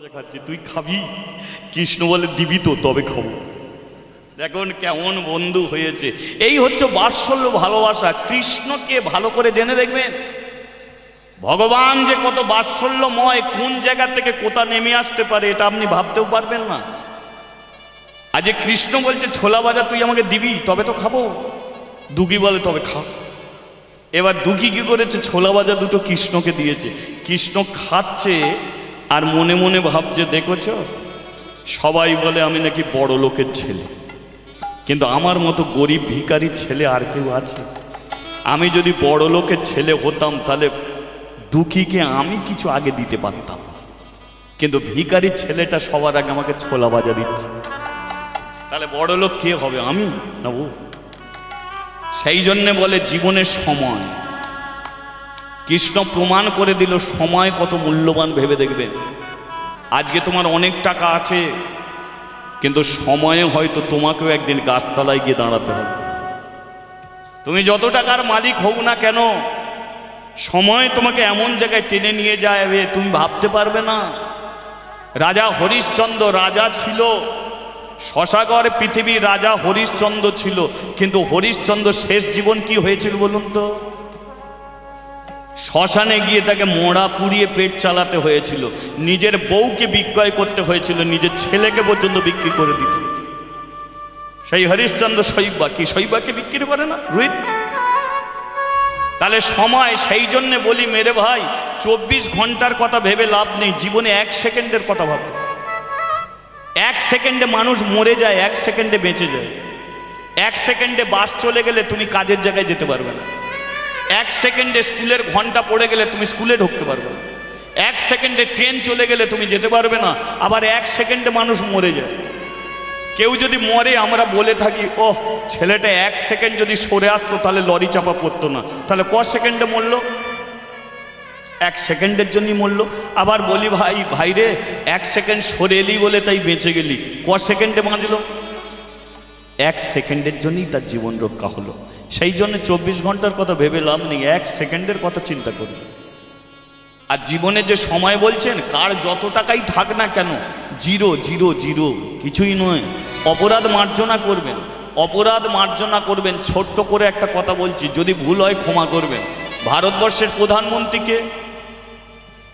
খাচ্ছি, তুই খাবি? কৃষ্ণ বলে দিবি তো, তবে খাবো। দেখুন কেমন বন্ধু হয়েছে। এই হচ্ছে বাৎসল্য ভালোবাসা। কৃষ্ণকে ভালো করে জেনে দেখবেন, ভগবান যে কত বাৎসল্যময়, কোন জায়গা থেকে কোথা নেমে আসতে পারে এটা আপনি ভাবতেও পারবেন না। আজ কৃষ্ণ বলছে ছোলা ভাজা তুই আমাকে দিবি তবে তো খাবো। দুঃখী বলে তবে খা। এবার দুঃখী কি করেছে, ছোলা ভাজা দুটো কৃষ্ণকে দিয়েছে। কৃষ্ণ খাচ্ছে আর মনে মনে ভাবছে, দেখেছ সবাই বলে আমি নাকি বড় লোকের ছেলে, কিন্তু আমার মতো গরিব ভিখারির ছেলে আর কেউ আছে? আমি যদি বড় লোকের ছেলে হতাম তাহলে দুঃখীকে আমি কিছু আগে দিতে পারতাম, কিন্তু ভিখারির ছেলেটা সবার আগে আমাকে ছোলা ভাজা দিচ্ছে। তাহলে বড় লোক কে হবে, আমি না ও? সেই জন্যে বলে জীবনের সময়, কৃষ্ণ প্রমাণ করে দিল সময় কত মূল্যবান। ভেবে দেখবেন, আজকে তোমার অনেক টাকা আছে, কিন্তু সময়ে হয়তো তোমাকেও একদিন গাছতলায় গিয়ে দাঁড়াতে হবে। তুমি যত টাকার মালিক হও না কেন, সময় তোমাকে এমন জায়গায় টেনে নিয়ে যাবে তুমি ভাবতে পারবে না। রাজা হরিশ্চন্দ্র রাজা ছিল, শশাগড় পৃথিবীর রাজা হরিশ্চন্দ্র ছিল, কিন্তু হরিশ্চন্দ্র শেষ জীবন কি হয়েছিল বলুন তো? শ্মশানে গিয়ে তাকে মোড়া পুড়িয়ে পেট চালাতে হয়েছিল, নিজের বউকে বিক্রয় করতে হয়েছিল, নিজের ছেলেকে পর্যন্ত বিক্রি করে দিত। সেই হরিশ্চন্দ্র শৈবাকে বিক্রি করে না, রোহিত। তাহলে সময়, সেই জন্যে বলি মেরে ভাই, 24 ঘন্টার কথা ভেবে লাভ নেই, জীবনে 1 সেকেন্ডের কথা ভাবো। 1 সেকেন্ডে মানুষ মরে যায়, 1 সেকেন্ডে বেঁচে যায়। 1 সেকেন্ডে বাস চলে গেলে তুমি কাজের জায়গায় যেতে পারবে না। 1 সেকেন্ডে স্কুলের ঘন্টা পড়ে গেলে তুমি স্কুলে ঢুকতে পারবে না। 1 সেকেন্ডে ট্রেন চলে গেলে তুমি যেতে পারবে না। আবার 1 সেকেন্ডে মানুষ মরে যায়। কেউ যদি মরে আমরা বলে থাকি, ও ছেলেটা 1 সেকেন্ড যদি সরে আসতো তাহলে লরি চাপা পড়তো না। তাহলে ক সেকেন্ডে মরলো? 1 সেকেন্ডের জন্যই মরলো। আবার বলি ভাই রে, 1 সেকেন্ড সরে এলি বলে তাই বেঁচে গেলি, ক সেকেন্ডে বাঁচলো? 1 সেকেন্ডের জন্যই তার জীবন রক্ষা হলো। সেই জন্য 24 ঘন্টার কথা ভেবে লাভ নেই, 1 সেকেন্ডের কথা চিন্তা করুন। আর জীবনে যে সময় বলছেন, কার যত টাকাই থাক না কেন, জিরো জিরো জিরো, কিছুই নয়। অপরাধ মার্জনা করবেন, অপরাধ মার্জনা করবেন। ছোট্ট করে একটা কথা বলছি, যদি ভুল হয় ক্ষমা করবেন। ভারতবর্ষের প্রধানমন্ত্রীকে,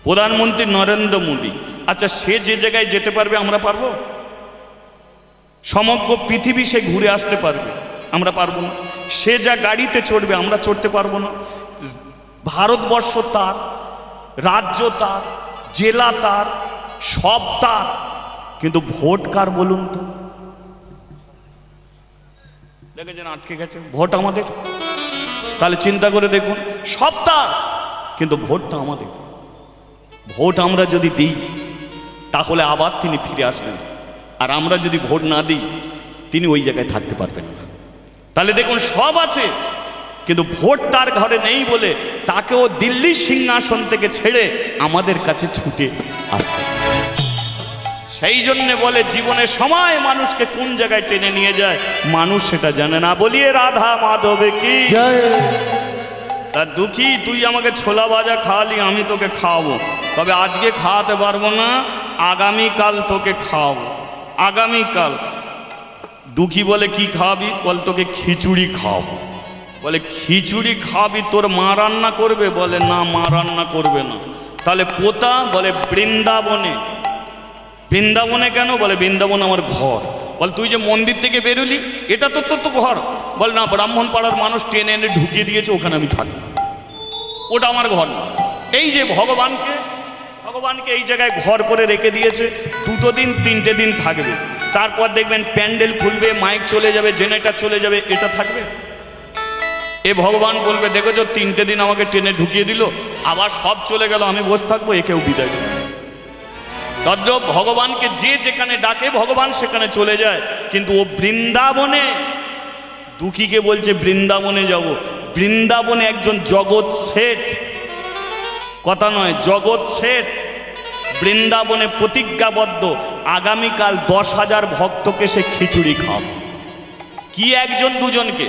প্রধানমন্ত্রী নরেন্দ্র মোদী, আচ্ছা সে যে জায়গায় যেতে পারবে আমরা পারবো? সমগ্র পৃথিবী সে ঘুরে আসতে পারবে, আমরা পারবো না। সে যা গাড়িতে চড়বে আমরা চড়তে পারবো না। ভারতবর্ষ তার, রাজ্য তার, জেলা তার, সব তার, কিন্তু ভোট কার বলুন তো? দেখেছেন আটকে গেছে, ভোট আমাদের। তাহলে চিন্তা করে দেখুন, সব তার, কিন্তু ভোটটা আমাদের। ভোট আমরা যদি দিই তাহলে আবার তিনি ফিরে আসবেন, আর আমরা যদি ভোট না দিই তিনি ওই জায়গায় থাকতে পারবেন না। তাহলে দেখুন সব আছে, কিন্তু ভোট তার ঘরে নেই বলে তাকেও দিল্লির সিংহাসন থেকে ছেড়ে আমাদের কাছে ছুটে আসবে। সেই জন্যে বলে জীবনের সময় মানুষকে কোন জায়গায় টেনে নিয়ে যায় মানুষ সেটা জানে না। বলিয়ে রাধা মাধবে কি জয়। তা দুঃখী, তুই আমাকে ছোলা ভাজা খাওয়ালি, আমি তোকে খাওয়াবো, তবে আজকে খাওয়াতে পারবো না, আগামীকাল তোকে খাওয়াবো। আগামীকাল। দুঃখী বলে কি খাওয়াবি? বল তোকে খিচুড়ি খাওয়াবো। বলে খিচুড়ি খাওয়াবি, তোর মা রান্না করবে? বলে না, মা রান্না করবে না। তাহলে পোতা? বলে বৃন্দাবনে। বৃন্দাবনে কেন? বলে বৃন্দাবন আমার ঘর। বল তুই যে মন্দির থেকে বেরোলি এটা তো তোর তো ঘর। বল না, ব্রাহ্মণ পাড়ার মানুষ টেনে এনে ঢুকিয়ে দিয়েছে, ওখানে আমি থাকি, ওটা আমার ঘর না। এই যে ভগবানকে এই জায়গায় ঘর করে রেখে দিয়েছে, 2 দিন 3টে দিন থাকবে, তারপর দেখবেন প্যান্ডেল খুলবে, মাইক চলে যাবে, জেনারেটর চলে যাবে, এটা থাকবে? এ ভগবান বলবে দেখেছো 3টে দিন আমাকে টেনে ঢুকিয়ে দিল, আবার সব চলে গেল, আমি বসে থাকবো, একেও বিদায় দেবে। তদ্রূপ ভগবানকে যে যেখানে ডাকে ভগবান সেখানে চলে যায়, কিন্তু ও বৃন্দাবনে। দুঃখীকে বলছে বৃন্দাবনে যাব। বৃন্দাবনে একজন জগৎ শেঠ, কথা নয়, জগৎ শেঠ বৃন্দাবনে প্রতিজ্ঞাবদ্ধ, আগামীকাল 10,000 ভক্তকে সে খিচুড়ি খাওয়াবে। কি 1জন 2জনকে?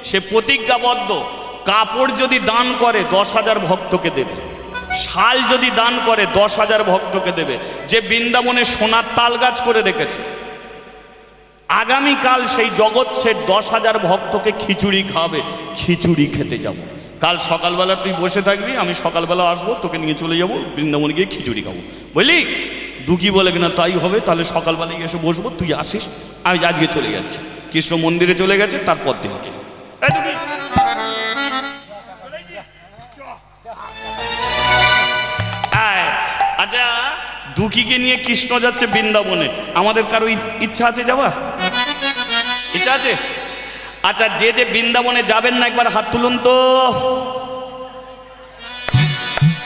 সে প্রতিজ্ঞাবদ্ধ, কাপড় যদি দান করে 10,000 ভক্তকে দেবে। শাল যদি দান করে 10,000 ভক্তকে দেবে। যে বৃন্দাবনে সোনার তাল গাছ করে রেখেছে, আগামীকাল সেই জগৎ সে 10,000 ভক্তকে খিচুড়ি খাবে। খিচুড়ি খেতে যাব। কাল সকালবেলা তুই বসে থাকবি, আমি সকালবেলা আসবো, তোকে নিয়ে চলে যাব বৃন্দাবনে গিয়ে খিচুড়ি খাবো, বুঝলি? দুঃখী বলে কিনা তাই হবে, তাহলে সকালবেলায় এসে বসবো, তুই আসিস, আমি আজকে চলে যাচ্ছি। কৃষ্ণ মন্দিরে চলে গেছে, তারপর দিনকে আচ্ছা দুঃখীকে নিয়ে কৃষ্ণ যাচ্ছে বৃন্দাবনে, আমাদের কারো ইচ্ছা আছে যাওয়ার? ইচ্ছা আছে? আচ্ছা যে যে বৃন্দাবনে যাবেন না একবার হাত তুলুন তো।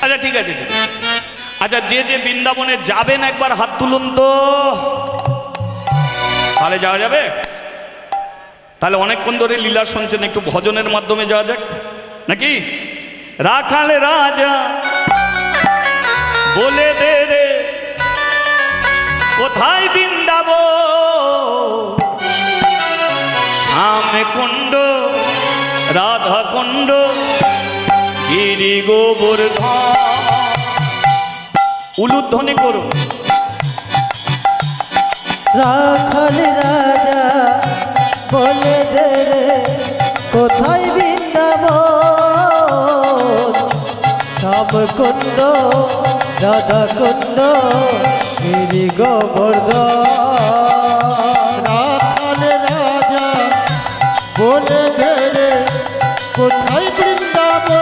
আচ্ছা ঠিক আছে, ঠিক আছে। আচ্ছা যে যে বৃন্দাবনে যাবেন একবার হাত তুলুন তো, তাহলে যাওয়া যাবে। তাহলে অনেকক্ষণ ধরে লীলা শুনছেন, একটু ভজনের মাধ্যমে যাওয়া যাক নাকি? রাখাল রাজা বলে দে রে কোথায় বৃন্দাবন, শ্যামে কুণ্ড রাধা কুণ্ড গিরি গোবর্ধন। উলুধ্বনি করো। রাখাল রাজা বলে দে রে কোথায় বৃন্দাবন, শ্যাম কুণ্ড রাধা কুণ্ড গিরি গোবর্ধন। রাখাল রাজা বলে দে রে কোথায় বৃন্দাবন,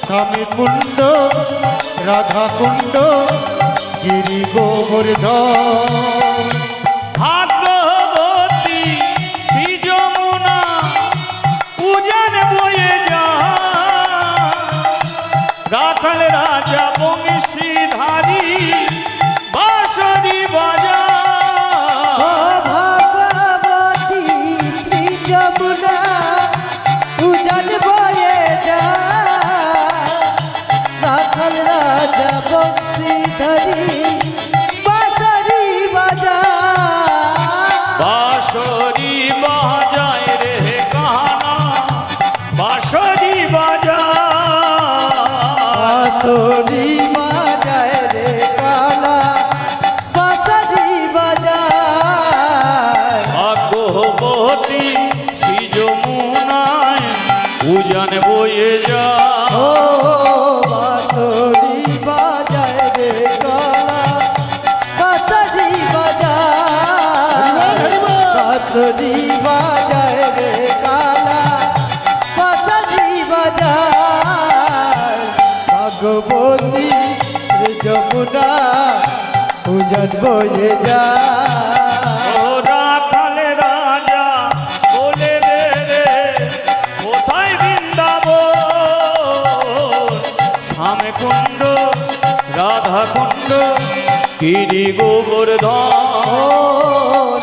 স্বামী কুণ্ড রাধা কুণ্ড গিরি গোবর্ধন। ভাগবতী শ্রী যমুনা উজান বয়ে যায়, রাখাল রাজা বংশীধারী বাঁশরি বাজায়। ও ভগবতী শ্রী যমুনা উজান বয়ে যায়, রাখাল রাজা বংশীধারী বাঁশরি বাজায়। বাঁশরি বাজায় রে কানা, বাঁশরি বাজায়। বাঁশরি বাজায় রে কালা, বাঁশরি বাজায়। ভাগবতী শ্রী যমুনায় উজান বয়ে যায়। ও বাঁশরি বাজায় রে কালা, বাঁশরি বাজায়। বাঁশরি বাজায় রে কালা, বাঁশরি বাজায়। ভগবতী শ্রী যমুনা উজান বয়ে যায়। ও রাখাল রাজা বলে দে রে কোথায় বৃন্দাবন, শ্যামে কুণ্ড রাধা কুণ্ড গিরি গোবর্ধন। ও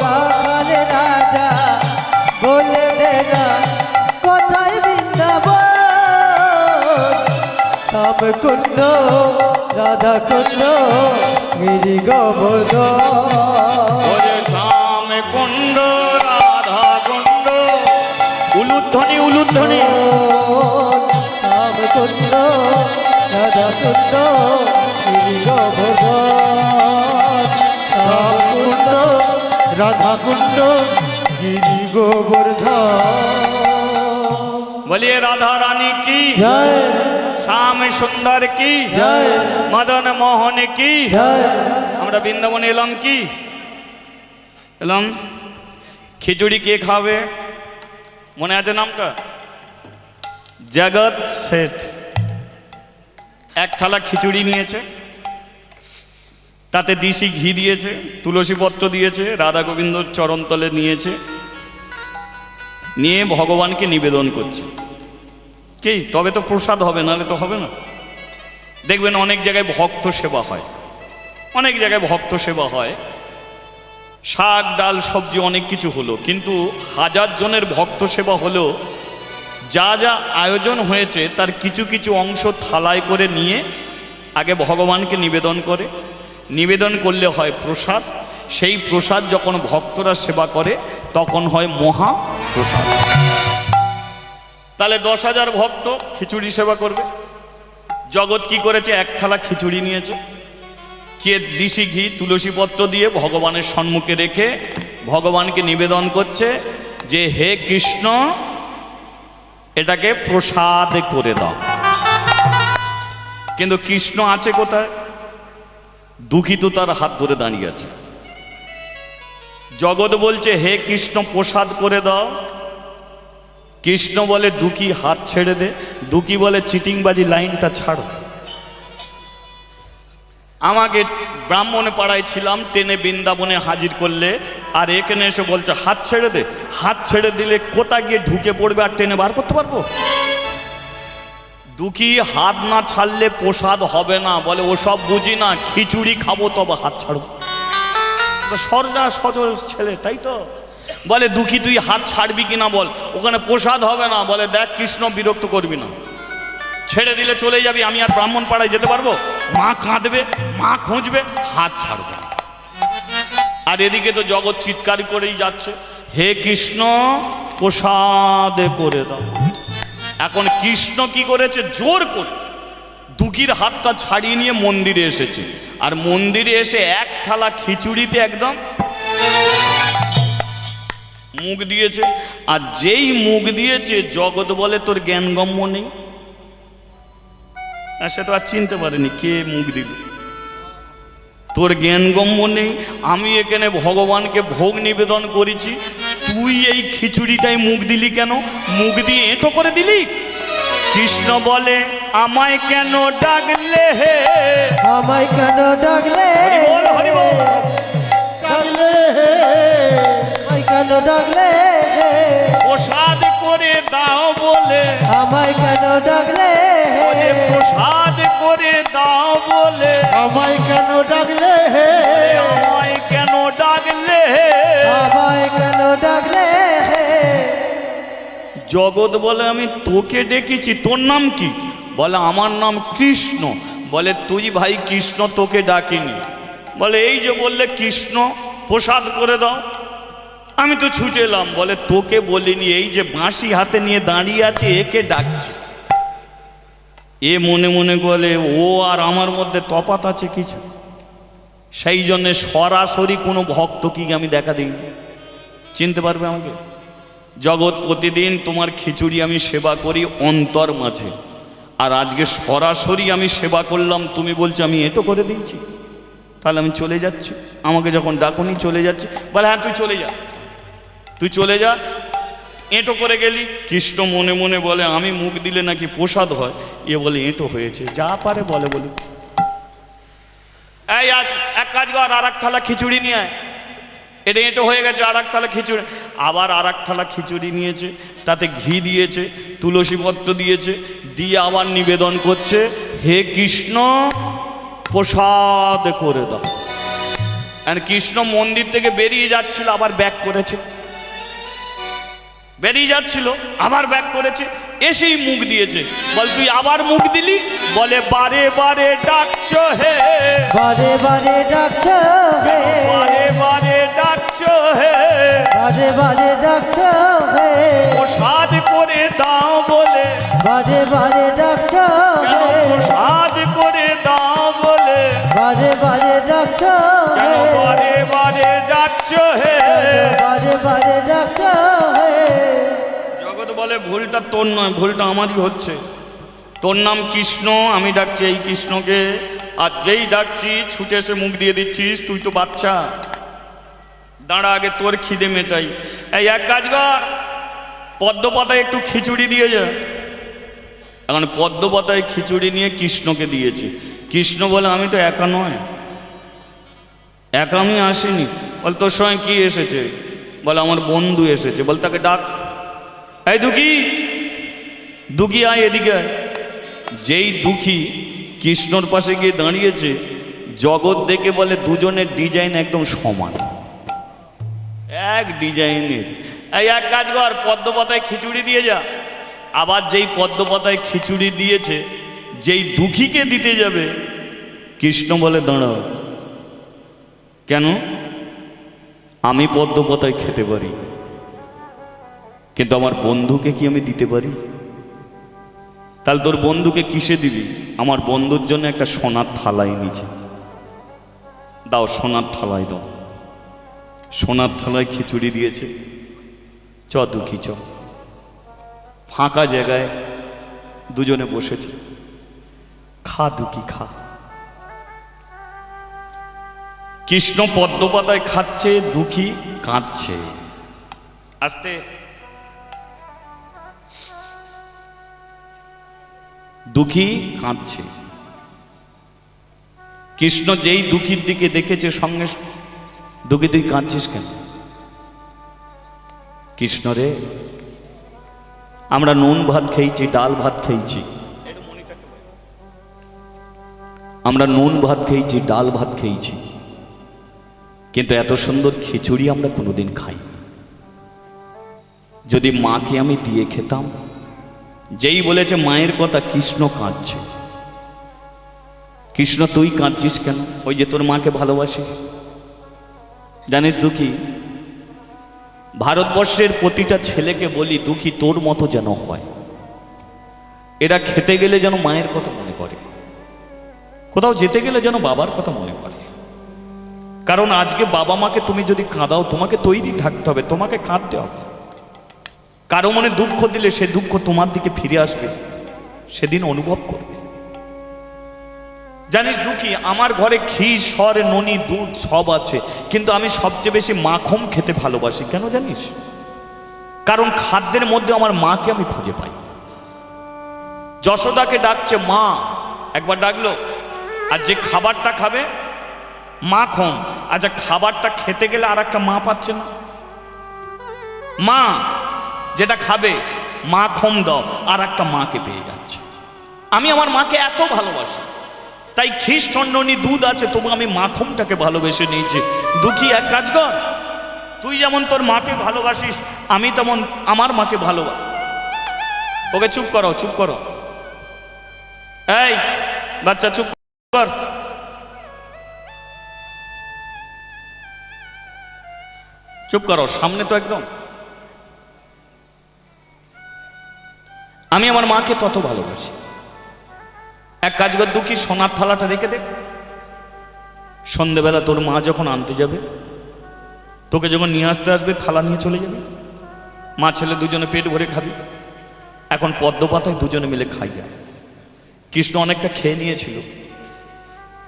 রাখাল রাজা বলে দে না কোথায় বৃন্দাবন, শ্যাম কুণ্ড রাধা কুণ্ড গিরি গোবর্ধন। ওরে শ্যামে কুণ্ড রাধা কুণ্ড, উলুধ্বনি উলুধ্বনি। শ্যাম কুণ্ড রাধা কুণ্ড গিরি গোবর্ধন। শ্যাম কুণ্ড রাধা কুণ্ড গিরি গোবর্ধন। বলিয়ে রাধা রানী কি, জয় শ্যাম সুন্দর কি, জয় মদন মোহন কি। জয়। আমরা বৃন্দাবনে এলাম কি এলাম? খিচুড়ি কে খাবে? মনে আছে নামটা? জগৎ শেঠ এক থালা খিচুড়ি নিয়েছে, তাতে দিশি ঘি দিয়েছে, তুলসী পত্র দিয়েছে, রাধা গোবিন্দর চরণতলে নিয়েছে, নিয়ে ভগবানকে নিবেদন করছে। কি তবে তো প্রসাদ হবে, নাহলে তো হবে না। দেখবেন অনেক জায়গায় ভক্ত সেবা হয়, অনেক জায়গায় ভক্ত সেবা হয়, শাক ডাল সবজি অনেক কিছু হলো, কিন্তু 1000 জনের ভক্ত সেবা হলো যা যা আয়োজন হয়েছে তার কিছু কিছু অংশ থালায় করে নিয়ে আগে ভগবানকে নিবেদন করে, নিবেদন করলে হয় প্রসাদ। সেই প্রসাদ যখন ভক্তরা সেবা করে তখন হয় মহা প্রসাদ। তাহলে 10,000 ভক্ত খিচুড়ি সেবা করবে, জগৎ কি করেছে, এক থালা খিচুড়ি নিয়েছে, কে দিশি ঘি তুলসী পত্র দিয়ে ভগবানের সম্মুখে রেখে ভগবানকে নিবেদন করছে যে হে কৃষ্ণ, এটাকে প্রসাদ করে দাও। কিন্তু কৃষ্ণ আছে কোথায়? দুঃখী তো তার হাত ধরে দাঁড়িয়ে আছে। জগৎ বলছে হে কৃষ্ণ প্রসাদ করে দাও, কৃষ্ণ বলে দুঃখী হাত ছেড়ে দে। দুঃখী বলে চিটিংবাজি লাইনটা ছাড়ো। আমাকে ব্রাহ্মণে পাড়ায় ছিলাম, টেনে বৃন্দাবনে হাজির করলে, আর এখানে এসে বলছে হাত ছেড়ে দে। হাত ছেড়ে দিলে কোথায় গিয়ে ঢুকে পড়বে আর টেনে বার করতে পারবো? দুঃখী হাত না ছাড়লে প্রসাদ হবে না, বলে ওসব বুঝি না, খিচুড়ি খাবো তবে হাত ছাড়বো। সরজা সজল ছেলে, তাই তো বলে দুঃখী তুই হাত ছাড়বি কিনা বল, ওখানে প্রসাদ হবে না। বলে দেখ কৃষ্ণ বিরক্ত করবি না, ছেড়ে দিলে চলে যাবি, আমি আর ব্রাহ্মণ পাড়ায় যেতে পারবো? মা কাঁদবে, মা খুঁজবে, হাত ছাড়বে। আর এদিকে তো জগৎ চিৎকার করেই যাচ্ছে হে কৃষ্ণ প্রসাদ করে দাও। এখন কৃষ্ণ কি করেছে, জোর করে দুঃখীর হাতটা ছাড়িয়ে নিয়ে মন্দিরে এসেছে। আর মন্দিরে এসে এক থালা খিচুড়িতে একদম মুখ দিয়েছে। আর যেই মুখ দিয়েছে জগৎ বলে তোর জ্ঞানগম্য নেই। সে তো আর চিনতে পারেনি কে মুখ দিল। তোর জ্ঞানগম্য নেই, আমি এখানে ভগবানকে ভোগ নিবেদন করেছি, তুই এই খিচুড়িটাই মুখ দিলি কেন? মুখ দিয়ে এঁটো করে দিলি। কৃষ্ণ বলে আমায় কেন ডাকলে হে, আমায় কেন ডাকলে, হরি বল, হরি বল। ডাকলে আমায় কেন ডাকলে, প্রসাদ করে দাও বলে, আমায় কেন ডাকলে, ওরে প্রসাদ করে দাও বলে, আমায় কেন ডাকলে আমায় কেন ডাকলে। আমায় কেন ডাকলে। জগৎ বলে আমি তোকে ডেকেছি, তোর নাম কি? বলে আমার নাম কৃষ্ণ। বলে তুই ভাই কৃষ্ণ তোকে ডাকিনি। বলে এই যে বললে কৃষ্ণ প্রসাদ করে দাও, আমি তো ছুটে এলাম। বলে তোকে বলিনি, এই যে বাঁশি হাতে নিয়ে দাঁড়িয়ে আছে একে ডাকছে। এ মনে মনে বলে ও আর আমার মধ্যে তফাৎ আছে কিছু, সেই জন্যে সরাসরি কোনো ভক্ত কি আমি দেখা দিই, চিনতে পারবে আমাকে? জগৎ প্রতিদিন তোমার খিচুড়ি আমি সেবা করি অন্তর মাঝে, আর আজকে সরাসরি আমি সেবা করলাম, তুমি বলছো আমি এটো করে দিয়েছি, তাহলে আমি চলে যাচ্ছি। আমাকে যখন ডাকুনি চলে যাচ্ছি। বলে হ্যাঁ তুই চলে যা, তুই চলে যা, এঁটো করে গেলি। কৃষ্ণ মনে মনে বলে আমি মুখ দিলে নাকি প্রসাদ হয়, এ বলে এঁটো হয়েছে, যা পারে বলে বলে এই এক কাজ কর, আর এক থালা খিচুড়ি নিয়ে আয়। এটা এঁটো হয়ে গেছে, আর এক থালা খিচুড়ি। আবার আর এক থালা খিচুড়ি নিয়েছে, তাতে ঘি দিয়েছে, তুলসী পত্র দিয়েছে, দিয়ে আবার নিবেদন করছে হে কৃষ্ণ প্রসাদ করে দাও। আর কৃষ্ণ মন্দির থেকে বেরিয়ে যাচ্ছিল, আবার ব্যাক করেছে, বেরিয়ে যাচ্ছিল আবার ব্যাক করেছে, এসেই মুখ দিয়েছে। বল তুই আবার মুখ দিলি? বলে বারে বারে ডাকছো হে, বারে বারে ডাকছো হে, বারে বারে ডাকছো হে, বারে বারে ডাকছো হে, প্রসাদ করে দাও বলে, বারে বারে ডাকছো কেন হে, প্রসাদ করে দাও বলে, বারে বারে ডাকছো কেন হে, বারে বারে ডাকছো হে। বারে বারে ডাকছো হে। জগৎ বলে ভুলটা তোর নয়, ভুলটা আমারই হচ্ছে। তোর নাম কৃষ্ণ, আমি ডাকছি এই কৃষ্ণকে, আর যেই ডাকছি ছুটে এসে মুখ দিয়ে দিচ্ছিস, তুই তো বাচ্চা, দাঁড়া আগে তোর খিদে মেটাই। এই এক কাজ কর, পদ্মপাতায় একটু খিচুড়ি দিয়ে যা। এখন পদ্মপাতায় খিচুড়ি নিয়ে কৃষ্ণকে দিয়েছে। কৃষ্ণ বলে আমি তো একা নয়, একা আমি আসিনি। বল তোর সঙ্গে কি এসেছে? বলে আমার বন্ধু এসেছে। বল তাকে ডাক। এই দুঃখী, দুঃখী আয় এদিকে আয়। যেই দুঃখী কৃষ্ণর পাশে গিয়ে দাঁড়িয়েছে, জগৎ দেখে বলে দুজনের ডিজাইন একদম সমান, এক ডিজাইনের। এই এক কাজ কর, পদ্মপাতায় খিচুড়ি দিয়ে যা। আবার যেই পদ্মপাতায় খিচুড়ি দিয়েছে, যেই দুঃখীকে দিতে যাবে, কৃষ্ণ বলে দাঁড়াও, কেন? আমি পদ্মপাতায় খেতে পারি, কিন্তু আমার বন্ধুকে কি আমি দিতে পারি? তাহলে তোর বন্ধুকে কিসে দিবি? আমার বন্ধুর জন্য একটা সোনার থালায় নিচে দাও, সোনার থালায় দাও। সোনার থালায় খিচুড়ি দিয়েছে। চ দুঃখী চ। ফাঁকা জায়গায় দুজনে বসেছে। খা দুঃখী খা। কৃষ্ণ পদ্মপাতায় খাচ্ছে, দুঃখী কাঁদছে। আস্তে। দুঃখী কাঁদছে। কৃষ্ণ যেই দুঃখীর দিকে দেখেছে সঙ্গে, দুঃখী তুই কাঁদছিস কেন? কৃষ্ণ রে, আমরা নুন ভাত খেয়েছি, ডাল ভাত খেয়েছি, আমরা নুন ভাত খেয়েছি, ডাল ভাত খেয়েছি, কিন্তু এত সুন্দর খিচুড়ি আমরা কোনোদিন খাই। যদি মাকে আমি দিয়ে খেতাম। যেই বলেছে মায়ের কথা, কৃষ্ণ কাঁদছে। কৃষ্ণ তুই কাঁদছিস কেন? ওই যে তোর মাকে ভালোবাসি। জানিস দুঃখী, ভারতবর্ষের প্রতিটা ছেলেকে বলি, দুঃখী তোর মতো যেন হয়। এরা খেতে গেলে যেন মায়ের কথা মনে করে, কোথাও যেতে গেলে যেন বাবার কথা মনে করে। কারণ আজকে বাবা মাকে তুমি যদি কাঁদাও, তোমাকে তৈরি থাকতে হবে, তোমাকে কাঁদতে হবে। কারো মনে দুঃখ দিলে সে দুঃখ তোমার দিকে ফিরে আসবে, সেদিন অনুভব করবে। জানিস দুঃখী, আমার ঘরে ক্ষীর, সর, ননি, দুধ সব আছে, কিন্তু আমি সবচেয়ে বেশি মাখন খেতে ভালোবাসি। কেন জানিস? কারণ খাদ্যের মধ্যে আমার মাকে আমি খুঁজে পাই। যশোদাকে ডাকছে মা, একবার ডাকলো, আর যে খাবারটা খাবে মাখন। আচ্ছা, খাবারটা খেতে গেলে আর একটা মা পাচ্ছে না? মা যেটা খাবে মাখন দাও, আর একটা মাকে পেয়ে যাচ্ছে। আমি আমার মাকে এত ভালোবাসি, তাই ক্ষীর, সন্ননি, দুধ আছে, তবু আমি মাখনটাকে ভালোবেসে নিয়েছি। দুঃখী এক কাজ কর, তুই যেমন তোর মাকে ভালোবাসিস, আমি তেমন আমার মাকে ভালোবাসি। ওকে চুপ করো, চুপ করো। এই বাচ্চা চুপ কর। চুপ করো, সামনে তো একদম। আমি আমার মাকে তত ভালোবাসি। এক কাজ কর দুঃখী, সোনার থালাটা রেখে দে। সন্ধেবেলা তোর মা যখন আনতে যাবে, তোকে যখন নিয়ে আসতে আসবে, থালা নিয়ে চলে যাবে। মা ছেলে দুজনে পেট ভরে খাবি। এখন পদ্মপাতায় দুজনে মিলে খাই। কৃষ্ণ অনেকটা খেয়ে নিয়েছিল।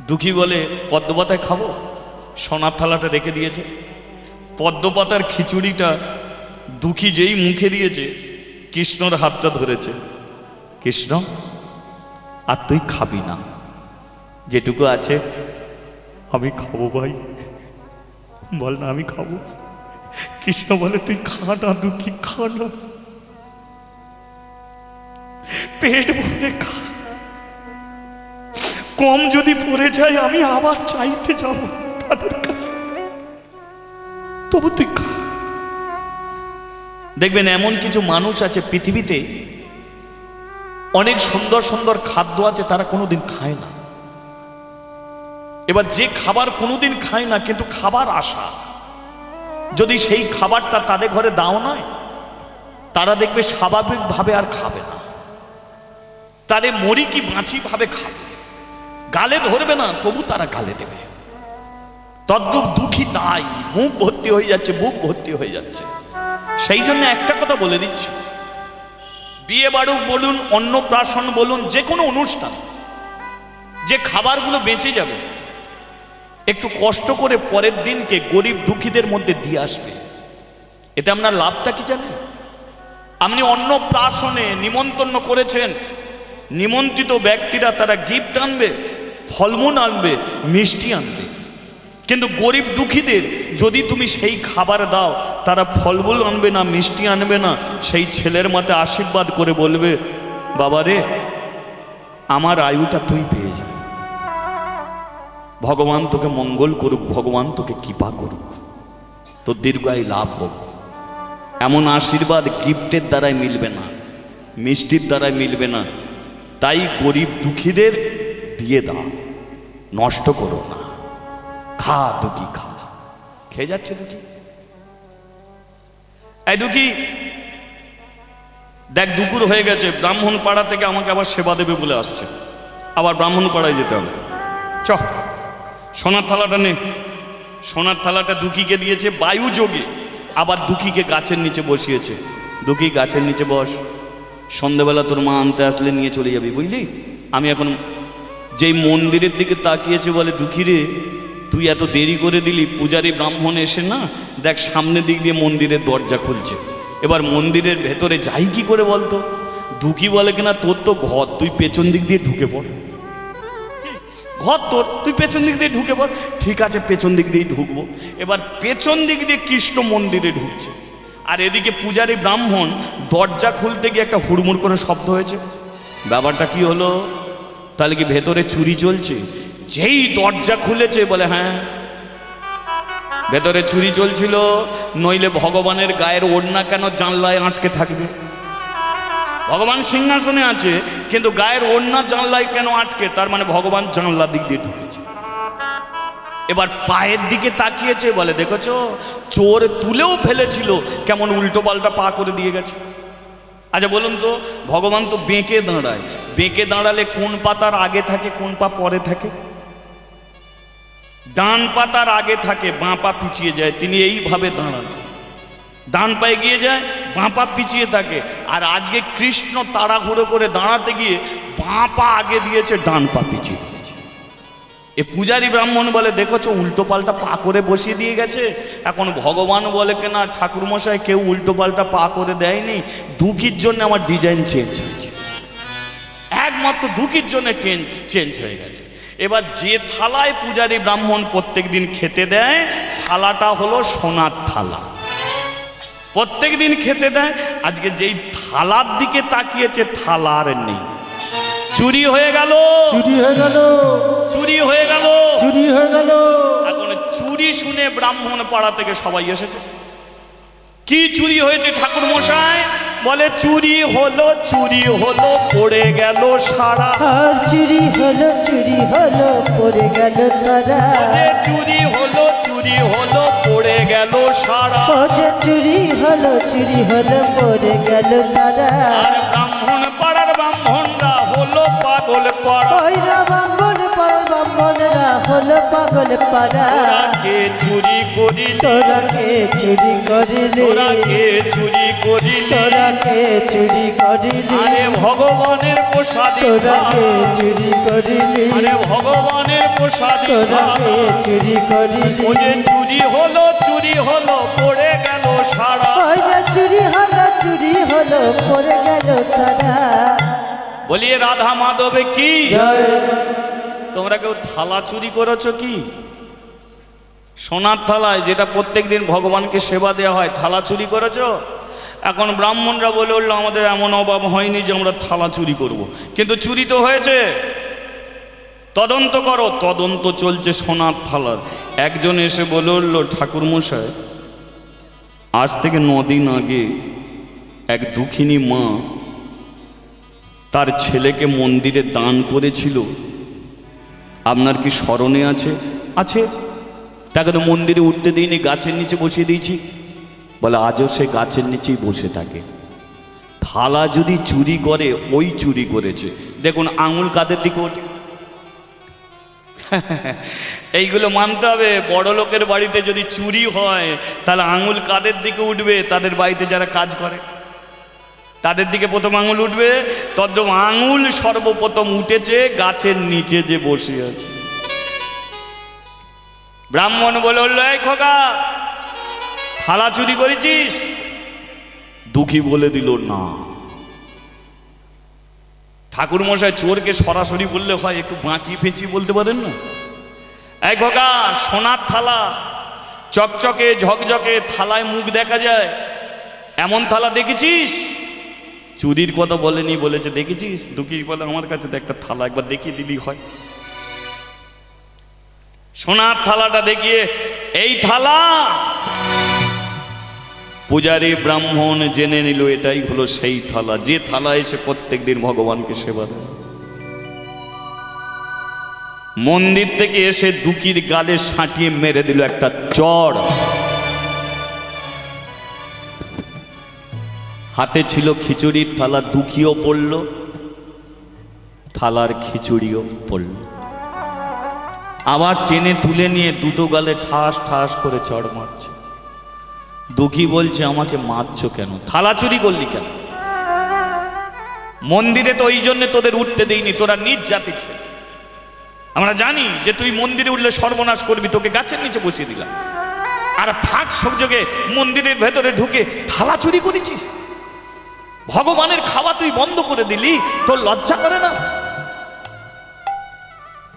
দুঃখী বলে পদ্মপাতায় খাবো, সোনার থালাটা রেখে দিয়েছে। পদ্মপাতার খিচুড়িটা দুঃখী যেই মুখে দিয়েছে, কৃষ্ণর হাতটা ধরেছে। কৃষ্ণ, আর তুই খাবি না, যেটুকু আছে আমি খাবো। ভাই বল না, আমি খাবো। কৃষ্ণ বলে তুই খা না দুঃখী, খা না, পেট ভরে খা। কম যদি পড়ে যায় আমি আবার চাইতে যাব তাদের কাছে, তবু তুই খা। দেখবেন এমন কিছু মানুষ আছে পৃথিবীতে, অনেক সুন্দর সুন্দর খাদ্য আছে, তারা কোনোদিন খায় না। এবার যে খাবার কোনোদিন খায় না, কিন্তু খাবার আশা, যদি সেই খাবারটা তাদের ঘরে দাও নয়, তারা দেখবে স্বাভাবিকভাবে আর খাবে না। তারে মরি কি বাঁচি ভাবে খাবে, গালে ধরবে না, তবু তারা গালে দেবে। তদ্রূপ দুঃখী তাই, মুখ ভর্তি হয়ে যাচ্ছে, বুক ভর্তি হয়ে যাচ্ছে। সেই জন্য একটা কথা বলে দিচ্ছি, বিয়ে বাড়ি বলুন, অন্নপ্রাশন বলুন, যে কোনো অনুষ্ঠান, যে খাবারগুলো বেঁচে যাবে, একটু কষ্ট করে পরের দিনকে গরিব দুঃখীদের মধ্যে দিয়ে আসবে। এতে আপনার লাভটা কি জানেন? আপনি অন্নপ্রাশনে নিমন্ত্রণ করেছেন, নিমন্ত্রিত ব্যক্তিরা তারা গিফট আনবে, ফলমূল আনবে, মিষ্টি আনবে। কিন্তু গরিব দুঃখীদের যদি তুমি সেই খাবার দাও, তারা ফলমূল আনবে না, মিষ্টি আনবে না, সেই ছেলের মাথায় আশীর্বাদ করে বলবে, বাবা রে, আমার আয়ুটা তুই পেয়ে যা, ভগবান তোকে মঙ্গল করুক, ভগবান তোকে কৃপা করুক, তোর দীর্ঘায়ু লাভ হোক। এমন আশীর্বাদ গিফটের দ্বারাই মিলবে না, মিষ্টির দ্বারাই মিলবে না। তাই গরিব দুঃখীদের দিয়ে দাও, নষ্ট করো না। খা দুঃখী, খা। খেয়ে যাচ্ছে দুঃখী। এই দুঃখী, দেখ দুপুর হয়ে গেছে, ব্রাহ্মণ পাড়া থেকে আমাকে আবার সেবা দেবে বলে আসছে, আবার ব্রাহ্মণ পাড়ায় যেতে হবে। চ, সোনার থালাটা নে। সোনার থালাটা দুঃখীকে দিয়েছে বায়ু যোগে, আবার দুঃখীকে গাছের নিচে বসিয়েছে। দুঃখী গাছের নিচে বস, সন্ধ্যেবেলা তোর মা আনতে আসলে নিয়ে চলে যাবি, বুঝলি? আমি এখন যেই মন্দিরের দিকে তাকিয়েছে, বলে দুঃখী রে, তুই এত দেরি করে দিলি, পূজারী ব্রাহ্মণ এসে না দেখ সামনের দিক দিয়ে মন্দিরের দরজা খুলছে, এবার মন্দিরের ভেতরে যাই কি করে বলতো? দুঃখী বলে কিনা, তোর তো ঘর, তুই পেছন দিক দিয়ে ঢুকে পড়। ঘর তোর, তুই পেছন দিক দিয়ে ঢুকে পড়। ঠিক আছে, পেছন দিক দিয়ে ঢুকবো। এবার পেছন দিক দিয়ে কৃষ্ণ মন্দিরে ঢুকছে, আর এদিকে পূজারী ব্রাহ্মণ দরজা খুলতে গিয়ে একটা হুড়মুড় করে শব্দ হয়েছে। ব্যাপারটা কি হলো? তাহলে কি ভেতরে চুরি চলছে? যেই দরজা খুলেছে, বলে হ্যাঁ ভেতরে চুরি চলছিল, নইলে ভগবানের গায়ের ওড়না কেন জানলায় আটকে থাকবে? ভগবান সিংহাসনে আছে, কিন্তু গায়ের ওড়না জানলায় কেন আটকে? তার মানে ভগবান জানলা দিক দিয়ে ঢুকেছে। এবার পায়ের দিকে তাকিয়েছে, বলে দেখেছো, চোর তুলেও ফেলেছিল, কেমন উল্টো পাল্টা পা করে দিয়ে গেছে। আচ্ছা বলুন তো, ভগবান তো বেঁকে দাঁড়ায়, বেঁকে দাঁড়ালে কোন পাতার আগে থাকে, কোন পা পরে থাকে? ডান পাতার আগে থাকে, বাঁ পা পিছিয়ে যায়। তিনি এইভাবে দাঁড়ান, ডান পায়ে গিয়ে যায়, বাঁ পা পিছিয়ে থাকে। আর আজকে কৃষ্ণ তাড়াহুড়ো করে দাঁড়াতে গিয়ে বাঁ পা আগে দিয়েছে, ডান পা পিছিয়ে দিয়েছে। এ পূজারী ব্রাহ্মণ বলে দেখেছো, উল্টো পাল্টা পা করে বসিয়ে দিয়ে গেছে। এখন ভগবান বলে কেনা, ঠাকুরমশাই কেউ উল্টো পাল্টা পা করে দেয়নি, দুঃখীর জন্য আমার ডিজাইন চেঞ্জ হয়েছে, একমাত্র দুঃখীর জন্য চেঞ্জ হয়ে গেছে। এবার যে থালায় পূজারী ব্রাহ্মণ প্রত্যেক দিন খেতে দেয়, থালাটা হলো সোনার থালা, প্রত্যেক দিন খেতে দেয়। আজকে যেই থালার দিকে তাকিয়েছে, থালা আর নেই, চুরি হয়ে গেল, চুরি হয়ে গেল, চুরি হয়ে গেল, চুরি হয়ে গেল। এখন চুরি শুনে ব্রাহ্মণ পাড়া থেকে সবাই এসেছে। কি চুরি হয়েছে ঠাকুর মশাই? বলে চুরি হলো, চুরি হলো, পড়ে গেল সারা। আর চুরি হলো, চুরি হলো, পড়ে গেল সারা। চুরি হলো, চুরি হলো, পড়ে গেল সারা। ও যে চুরি হলো, চুরি হলো, পড়ে গেল সারা। আর ব্রাহ্মণ পাড়ার ব্রাহ্মণরা হলো পাগল পাড়া। ওইরা ব্রাহ্মণ পাড়ার ব্রাহ্মণরা হলো পাগল পাড়া। তোরা কে চুরি করিলি, তোরা কে চুরি করিলি, তোরা কে চুরি করিলি, তোরা কে চুরি করিলি, আরে ভগবানের প্রসাদী তোরা ভাগ, কে চুরি করিলি, আরে ভগবানের প্রসাদী তোরা ভাগ। কে চুরি করিলি। ও যে চুরি হলো, চুরি হলো, পড়ে গেল সারা। ওইরা চুরি হলো, চুরি হলো, পড়ে গেল সারা। বলিয়ে রাধা মাধবে কি? জয়। তোমরা কেউ থালা চুরি করেছো কি? সোনার থালায়, যেটা প্রত্যেক দিন ভগবানকে সেবা দেওয়া হয়, থালা চুরি করেছো? এখন ব্রাহ্মণরা বলে উঠলো, আমাদের এমন অভাব হয়নি যে আমরা থালা চুরি করব, কিন্তু চুরি তো হয়েছে, তদন্ত করো। তদন্ত চলছে সোনার থালার। একজন এসে বলে উঠলো, ঠাকুর মশাই, আজ থেকে 9 দিন আগে এক দুঃখিনী মা তার ছেলেকে মন্দিরে দান করেছিল, আপনার কি স্মরণে আছে? আছে। তাকে তো মন্দিরে উঠতে দিইনি, গাছের নিচে বসিয়ে দিয়েছি। বলে আজও সে গাছের নিচেই বসে থাকে। থালা যদি চুরি করে, ওই চুরি করেছে। দেখুন আঙুল কাদের দিকে ওঠে, এইগুলো মানতে হবে। বড় লোকের বাড়িতে যদি চুরি হয়, তাহলে আঙুল কাদের দিকে উঠবে? তাদের বাড়িতে যারা কাজ করে তাদের দিকে প্রথম আঙুল উঠবে। তদ্রূপ আঙুল সর্বপ্রথম উঠেছে গাছের নিচে যে বসে আছে। ব্রাহ্মণ বলে উঠল, এই খোকা, থালা চুরি করেছিস? দুঃখী বলে দিল, না। ঠাকুর মশাই চোরকে সরাসরি বললে হয়, একটু বাঁকি পেঁচি বলতে পারেন না? এই খোকা, সোনার থালা, চকচকে ঝকঝকে, থালায় মুখ দেখা যায়, এমন থালা দেখেছিস? চুরির কথা বলেনি, বলেছে দেখেছিস। দুঃখী বলে, আমার কাছে তো একটা থালা, একবার দেখিয়ে দিলি হয়। সোনার থালাটা দেখিয়ে, এই থালা। পূজারী ব্রাহ্মণ জেনে নিল এটাই হলো সেই থালা, যে থালা এসে প্রত্যেক দিন ভগবানকে সেবা দেয়। মন্দির থেকে এসে দুঃখীর গালে সাঁটিয়ে মেরে দিল একটা চড়। হাতে ছিল খিচুড়ির থালা, দুঃখীও পড়ল, থালার খিচুড়িও পড়ল। আবার টেনে তুলে নিয়ে দুটো গালে ঠাস ঠাস করে চড় মারছে। দুঃখী বলছে, আমাকে মারছো কেন? থালা চুরি করলি কেন? মন্দিরে তো ওই জন্য তোদের উঠতে দেইনি, তোরা নিজ জাতি ছিল। আমরা জানি যে তুই মন্দিরে উঠলে সর্বনাশ করবি, তোকে গাছের নিচে বসিয়ে দিলাম, আর ফাঁক সংযোগে মন্দিরের ভেতরে ঢুকে থালা চুরি করেছিস। ভগবানের খাওয়া তুই বন্ধ করে দিলি, তোর লজ্জা করে না?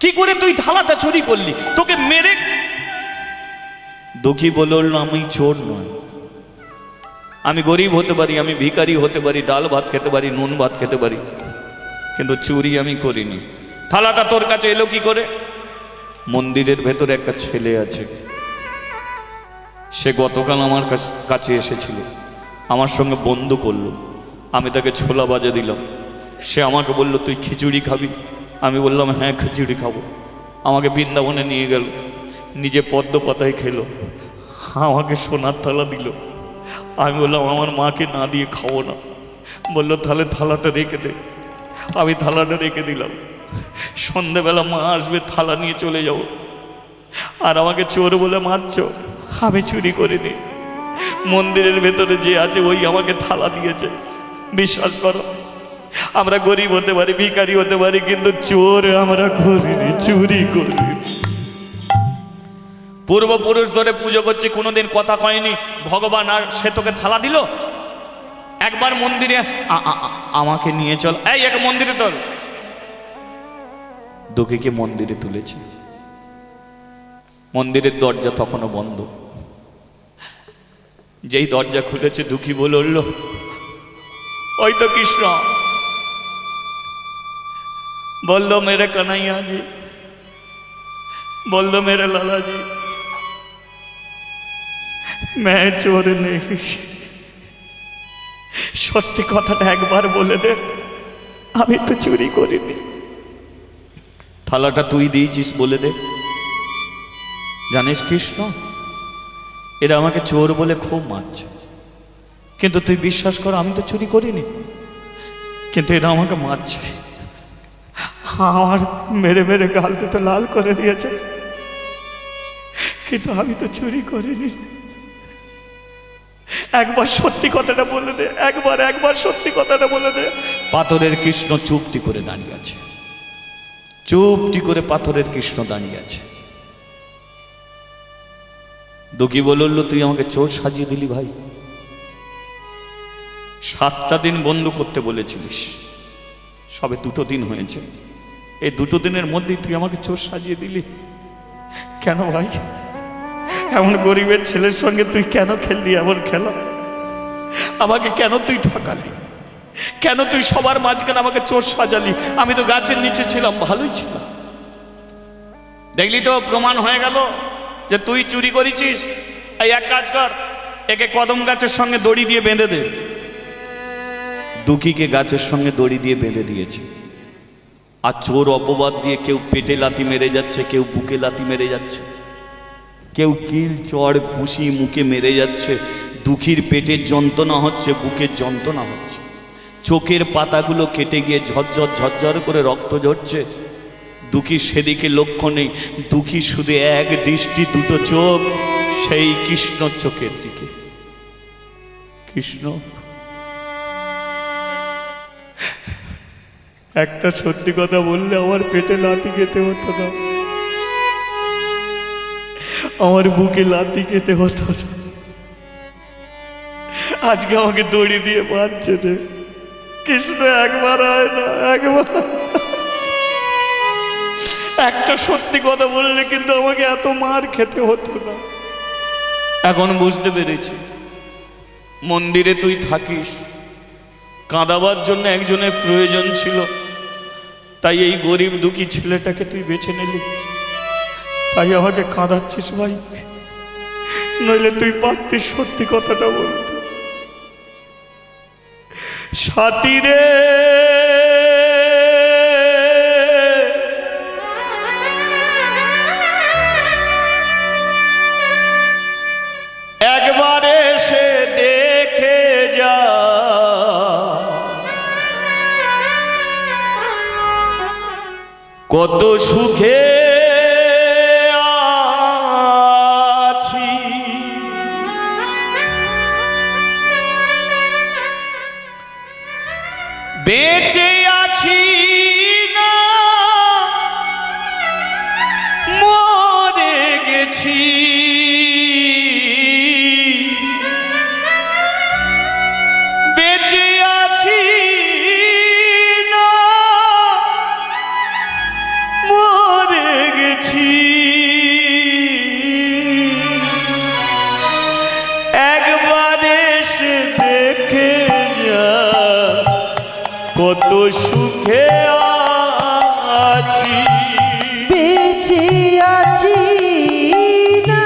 কি করে তুই থালাটা চুরি করলি? তোকে মেরে। দুঃখী বলল, আমি চোর নয়, আমি গরিব হতে পারি, আমি ভিখারি হতে পারি, ডাল ভাত খেতে পারি, নুন ভাত খেতে পারি, কিন্তু চুরি আমি করিনি। থালাটা তোর কাছে এলো কি করে? মন্দিরের ভেতরে একটা ছেলে আছে, সে গতকাল আমার কাছে এসেছিল, আমার সঙ্গে বন্ধু করলো, আমি তাকে ছোলা বাজে দিলাম। সে আমাকে বলল, তুই খিচুড়ি খাবি? আমি বললাম, হ্যাঁ খিচুড়ি খাবো। আমাকে বৃন্দাবনে নিয়ে গেল, নিজে পদ্ম পাতায় খেলো, আমাকে সোনার থালা দিল। আমি বললাম, আমার মাকে না দিয়ে খাবো না। বললো, তাহলে থালাটা রেখে দে। আমি থালাটা রেখে দিলাম। সন্ধেবেলা মা আসবে, থালা নিয়ে চলে যাব। আর আমাকে চোর বলে মারছো? আমি চুরি করিনি। মন্দিরের ভেতরে যে আছে ওই আমাকে থালা দিয়েছে। বিশ্বাস করো, আমরা গরিব হতে পারি, ভিখারি হতে পারি, কিন্তু চোর আমরা করিনি, চুরি করিনি। পূর্বপুরুষ ধরে পুজো করছি, কোনোদিন কথা কয়নি ভগবান, আর সে তোকে থালা দিল? একবার মন্দিরে আমাকে নিয়ে চল, এই এক মন্দিরে তোল। দুঃখীকে মন্দিরে তুলেছি, মন্দিরের দরজা তখনও বন্ধ। যেই দরজা খুলেছে, দুঃখী বলে উঠল, ওই তো কৃষ্ণ। बोल दो मेरे कन्हैया जी, बोल दो मेरे लाला जी, मैं चोर नहीं। সত্যি কথাটা একবার বলে দে, আমি তো চুরি করিনি। থালাটা তুই দিয়েছিস, বলে দে। জানিস কৃষ্ণ, এরা আমাকে চোর বলে খুব মারছে, কিন্তু তুই বিশ্বাস কর, আমি তো চুরি করিনি, কিন্তু এরা আমাকে মারছে। আমার মেরে মেরে গালকে তো লাল করে দিয়েছে, কিন্তু আমি তো চুরি করিনি। একবার সত্যি কথাটা বলে দে, একবার সত্যি কথাটা বলে দে। পাথরের কৃষ্ণ চুপটি করে দাঁড়িয়ে আছে, চুপটি করে পাথরের কৃষ্ণ দাঁড়িয়ে আছে। দুঃখী বলল, তুই আমাকে চোর সাজিয়ে দিলি ভাই। 7টা দিন বন্ধ করতে বলেছিলিস, সবে 2টো দিন হয়েছে। এই 2টো দিনের মধ্যেই তুই আমাকে চোর সাজিয়ে দিলি কেন ভাই? এমন গরিবের ছেলের সঙ্গে তুই কেন খেললি এমন খেলা? আমাকে কেন তুই ঠকালি? কেন তুই সবার মাঝখানে আমাকে চোর সাজালি? আমি তো গাছের নিচে ছিলাম, ভালোই ছিলাম। দেখলি তো, প্রমাণ হয়ে গেল যে তুই চুরি করেছিস। এই এক কাজ কর, একে কদম গাছের সঙ্গে দড়ি দিয়ে বেঁধে দে। দুঃখীকে গাছের সঙ্গে দড়ি দিয়ে বেঁধে দিয়েছে। আর চোর অপবাদ দিয়ে কেউ পেটে লাথি মেরে যাচ্ছে, কেউ বুকে লাথি মেরে যাচ্ছে, কেউ কিল চড় ঘুষি মুখে মেরে যাচ্ছে। দুঃখীর পেটের যন্ত্রণা হচ্ছে, বুকের যন্ত্রণা হচ্ছে, চোখের পাতাগুলো কেটে গিয়ে ঝরঝর ঝরঝর করে রক্ত ঝরছে। দুঃখী সেদিকে লক্ষ্য নেই, দুঃখী শুধু এক দৃষ্টি, 2টো চোখ সেই কৃষ্ণ চোখের দিকে। কৃষ্ণ, একটা সত্যি কথা বললে আমার পেটে লাথি খেতে হতো না, আমার বুকে লাথি খেতে হতো না। আজকে আমাকে দড়ি দিয়ে মারছে রে কৃষ্ণ। একবার আয় না, একবার একটা সত্যি কথা বললে কিন্তু আমাকে এত মার খেতে হতো না। এখন বুঝতে পেরেছি, মন্দিরে তুই থাকিস, কাঁদাবার জন্য একজনের প্রয়োজন ছিল, তাই এই গরিব দুঃখী ছেলেটাকে তুই বেছে নিলি, তাই আমাকে কাঁদাচ্ছিস ভাই। নইলে তুই পারতিস সত্যি কথাটা বলতে। সাথী রে, একবার এসে দেখে যা, কত সুখে আছি বেঁচে আছি না মরে গেছি বেঁচে আছি না মরে গেছি একবার এসে দেখে যা কত সুখে আছি বেঁচে আছি না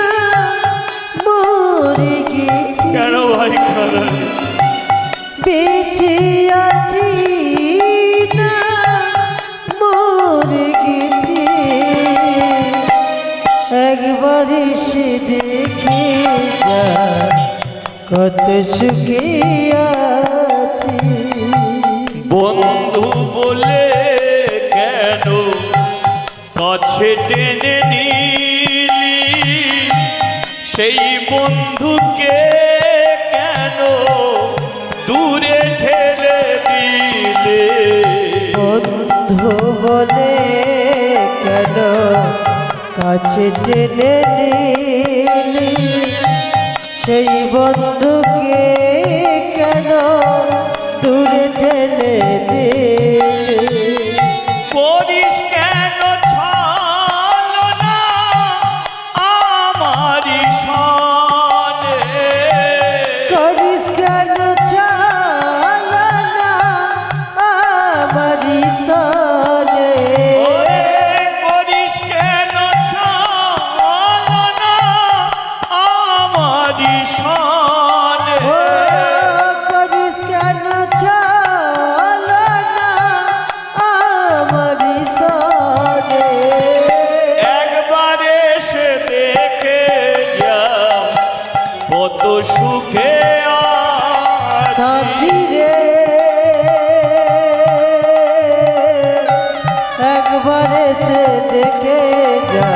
মরে গেছি কেন ভাই খারাপ বেঁচে আছি না মরে গেছি একবার এসে দেখে যা কত সুখে আছি বন্ধু বলে কেন কাছে টেনে নিলি সেই বন্ধুকে কেন দূরে ঠেলে দিলে বন্ধু বলে কেন কাছে টেনে নিলি সেই বন্ধুকে কেন দূরে ঠেলে দিলি করিস কেন ছলনা আমারই সনে করিস কেন চালনা আমারি সনে ওরে করিস কেন ছলনা আমারই সনে ও করিস কেন চালনা আমারি সনে একবার এসে দেখে যা কত সুখে আছি সাথী রে একবার এসে দেখে যা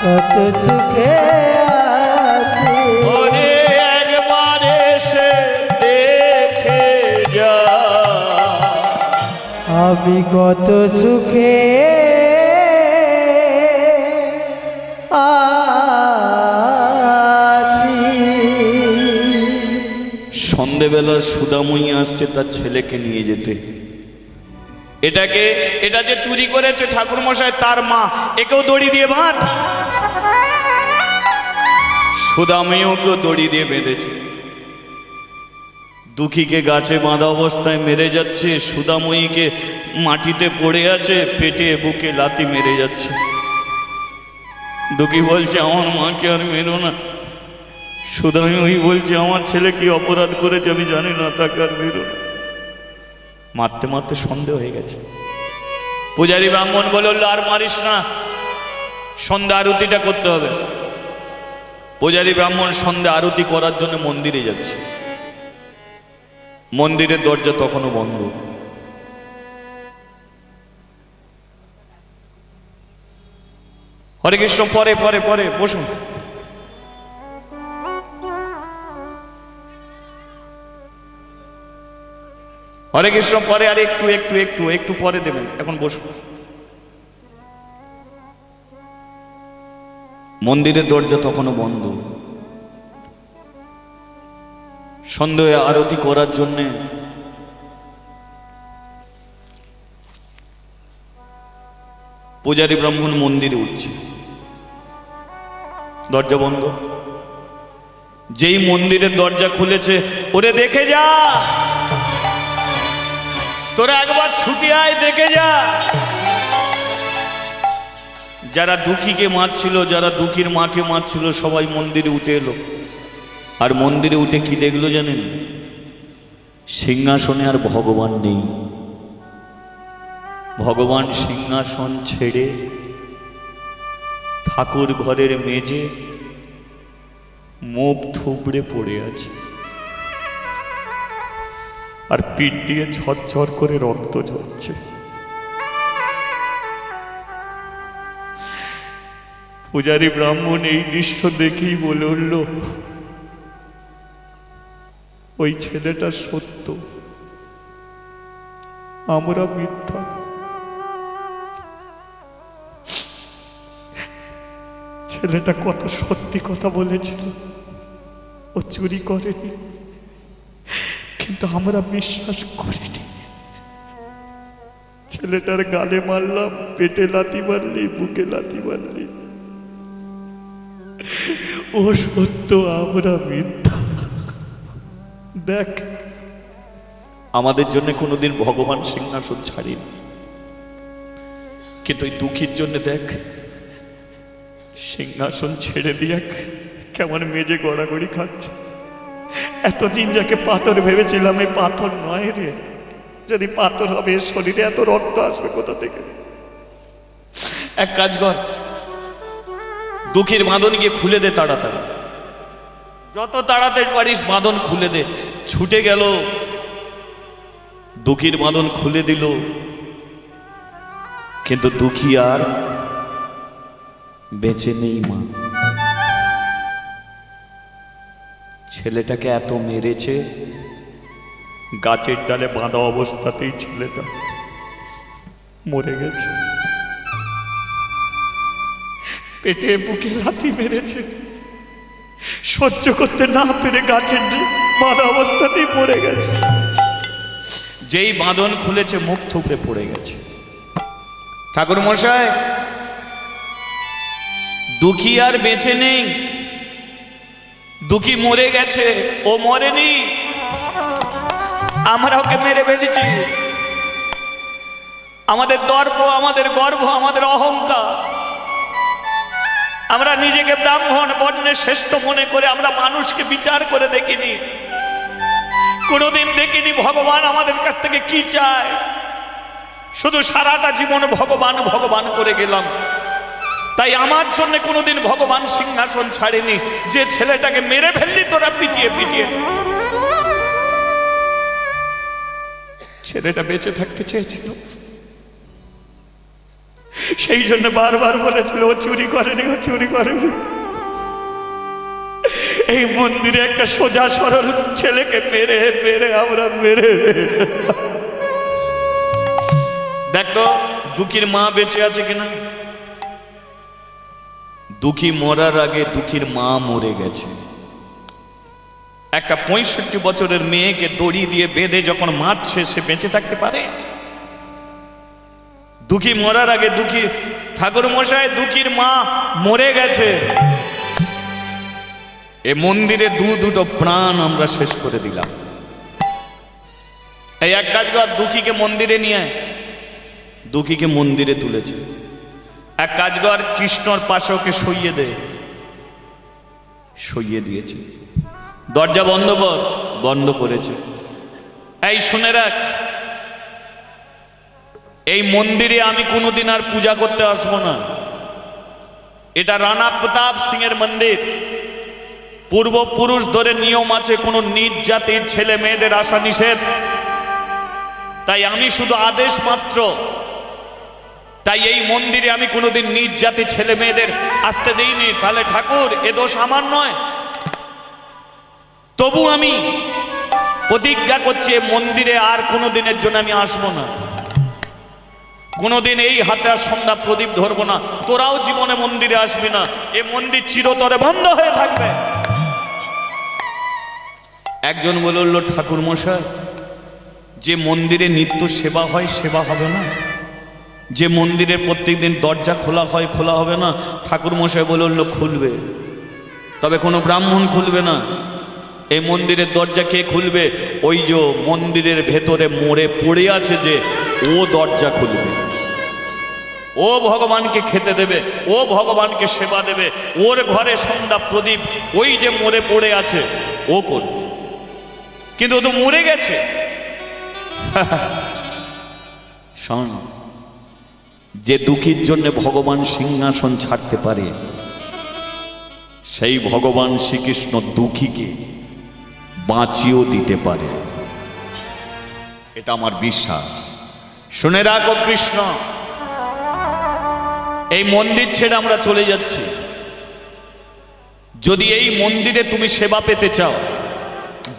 কত সুখে আছি ওরে একবার এসে দেখে যা আমি কত সুখে আছি সন্ধেবেলা সুদাময়ী আসছে তার ছেলেকে নিয়ে যেতে এটা যে চুরি করেছে ঠাকুর মশাই তার মা একেও দড়ি দিয়ে বাঁধ সুদাময়ীকেও দড়ি দিয়ে বেঁধেছে দুঃখীকে গাছে বাঁধা অবস্থায় মেরে যাচ্ছে সুদাময়ীকে মাটিতে পড়ে আছে পেটে বুকে লাথি মেরে যাচ্ছে দুঃখী বলছে আমার মাকে আর মেরো না সুদাময়ী বলছে আমার ছেলে কি অপরাধ করেছে আমি জানি না তাকে আর মেরো না মারতে মারতে সন্দেহ হয়ে গেছে পূজারী ব্রাহ্মণ বলল আর মারিস না সন্ধ্যা আরতিটা করতে হবে পূজারী ব্রাহ্মণ সন্ধ্যা আরতি করার জন্য মন্দিরে যাচ্ছে মন্দিরের দরজা তখনও বন্ধ হরে কৃষ্ণ পরে পরে পরে বসুন হরে কৃষ্ণ পরে আর একটু একটু একটু একটু পরে দেবেন এখন বসুন মন্দিরের দরজা তখনও বন্ধ সন্ধ্যায় আরতি করার জন্যে পূজারী ব্রাহ্মণ মন্দিরে উঠছে দরজা বন্ধ যেই মন্দিরের দরজা খুলেছে ওরে দেখে যা তোরা একবার ছুটি আয় দেখে যা যারা দুঃখীকে মারছিল যারা দুঃখীর মাকে মারছিল সবাই মন্দিরে উঠে এলো আর মন্দিরে উঠে কি দেখলো জানেন সিংহাসনে আর ভগবান নেই ভগবান সিংহাসন ছেড়ে ঠাকুর ঘরের মেঝে মুখ থুবড়ে পড়ে আছে আর পিঠ দিয়ে ঝরঝর করে রক্ত ঝরছে পূজারী ব্রাহ্মণ এই দৃশ্য দেখেই বলে উঠল, ওই ছেলেটা সত্য, আমরা মিথ্যা। ছেলেটা কত সত্যি কথা বলেছিল, ও চুরি করেনি, কিন্তু আমরা বিশ্বাস করিনি। ছেলেটার গালে মারলাম, পেটে লাথি মারলি, বুকে লাথি মারলি, ও সত্য, আমরা মিথ্যা। দেখ, আমাদের জন্য কোনোদিন ভগবান সিংহাসন ছাড়েন, কিন্তু ওই দুঃখীর জন্য দেখ সিংহাসন ছেড়ে দিয়ে কেমন মেজে গড়াগড়ি খাচ্ছে। এতদিন যাকে পাথর ভেবেছিলাম, এই পাথর নয় রে। যদি পাথর হবে, শরীরে এত রক্ত আসবে কোথা থেকে? এক কাজ কর, দুঃখীর বাঁধন গিয়ে খুলে দে তাড়াতাড়ি, যত তাড়াতাড়ি পারিস বাঁধন খুলে দে। ছুটে গেল, দুঃখীর বাঁধন খুলে দিল, কিন্তু দুঃখী আর বেঁচে নেই। মা ছেলেটাকে এত মেরেছে, গাছের ডালে বাঁধা অবস্থাতেই ছেলেটা মরে গেছে। পেটে বুকে লাথি মেরেছে, সহ্য করতে না পেরে গাছের বাঁধা অবস্থাতেই মরে গেছে। যেই বাঁধন খুলেছে, মুখ থুবড়ে পড়ে গেছে। ঠাকুর মশাই, দুঃখী আর বেঁচে নেই, দুঃখী মরে গেছে, ও মরেনি, আমরা ওকে মেরে ফেলেছি। আমাদের দর্প, আমাদের গর্ব, আমাদের অহংকার, আমরা নিজেকে ব্রাহ্মণ বর্ণের শ্রেষ্ঠ মনে করে আমরা মানুষকে বিচার করে দেখিনি। কোনোদিন দেখিনি ভগবান আমাদের কাছ থেকে কি চায়। শুধু সারাটা জীবন ভগবান ভগবান করে গেলাম। তাই আমার জন্য কোনোদিন ভগবান সিংহাসন ছাড়েনি। যে ছেলেটাকে মেরে ফেললি তোরা পিটিয়ে পিটিয়ে, ছেলেটা বেঁচে থাকতে চেয়েছিল, সেই জন্য বারবার বলেছিল ও চুরি করেনি, ও চুরি করেনি। এই মন্দিরে একটা সোজা সরল ছেলেকে মেরে মেরে আমরা মেরে, দেখো দুঃখীর মা বেঁচে আছে কিনা। দুঃখী মরার আগে দুঃখীর মা মরে গেছে। একটা 65 বছরের মেয়েকে দড়ি দিয়ে বেঁধে যখন মারছে, সে বেঁচে থাকতে পারে? দুঃখী মরার আগে দুঃখী, ঠাকুর মশাই দুঃখীর মা মরে গেছে। এ মন্দিরে দুটো প্রাণ আমরা শেষ করে দিলাম। এই এক কাজ কর, দুঃখীকে মন্দিরে নিয়ে, দুঃখীকে মন্দিরে তুলেছে। এক কাজ কর, কৃষ্ণর পাশে ওকে সইয়ে দে, সইয়ে দিয়েছে। দরজা বন্ধ কর, বন্ধ করেছে। এই শুনে রাখ, এই মন্দিরে আমি কোনোদিন আর পূজা করতে আসবো না। এটা রানা প্রতাপ সিং এর মন্দির। পূর্বপুরুষ ধরে নিয়ম আছে, কোনো নিজ জাতির ছেলে মেয়েদের আসা নিষেধ। তাই আমি শুধু আদেশ মাত্র। তাই এই মন্দিরে আমি কোনোদিন নিজ জাতির ছেলে মেয়েদের আসতে দেইনি। তাহলে ঠাকুর, এ দোষ আমার নয়। তবু আমি প্রতিজ্ঞা করছি, মন্দিরে আর কোনোদিনের জন্য আমি আসবো না। কোনোদিন এই হাতে আর সন্ধ্যা প্রদীপ ধরবো না। তোরাও জীবনে মন্দিরে আসবি না। এ মন্দির চিরতরে বন্ধ হয়ে থাকবে। একজন বলে উঠল, ঠাকুর মশাই, যে মন্দিরে নিত্য সেবা হয়, সেবা হবে না? যে মন্দিরে প্রত্যেকদিন দরজা খোলা হয়, খোলা হবে না? ঠাকুর মশাই বলে উঠল, খুলবে, তবে কোনো ব্রাহ্মণ খুলবে না। এই মন্দিরের দরজা কে খুলবে? ওই যে মন্দিরের ভেতরে মরে পড়ে আছে, যে ও দরজা খুলবে। ও ভগবানকে খেতে দেবে, ও ভগবানকে সেবা দেবে। ওর ঘরে সন্ধ্যা প্রদীপ ওই যে মরে পড়ে আছে ও করবে। কিন্তু ও তো মরে গেছে। শোন, যে দুঃখীর জন্য ভগবান সিংহাসন ছাড়তে পারে, সেই ভগবান শ্রীকৃষ্ণ দুঃখীকে বাঁচিয়েও দিতে পারে। এটা আমার বিশ্বাস। শুনে রাখো, কৃষ্ণ এই মন্দির ছেড়ে আমরা চলে যাচ্ছি। যদি এই মন্দিরে তুমি সেবা পেতে চাও,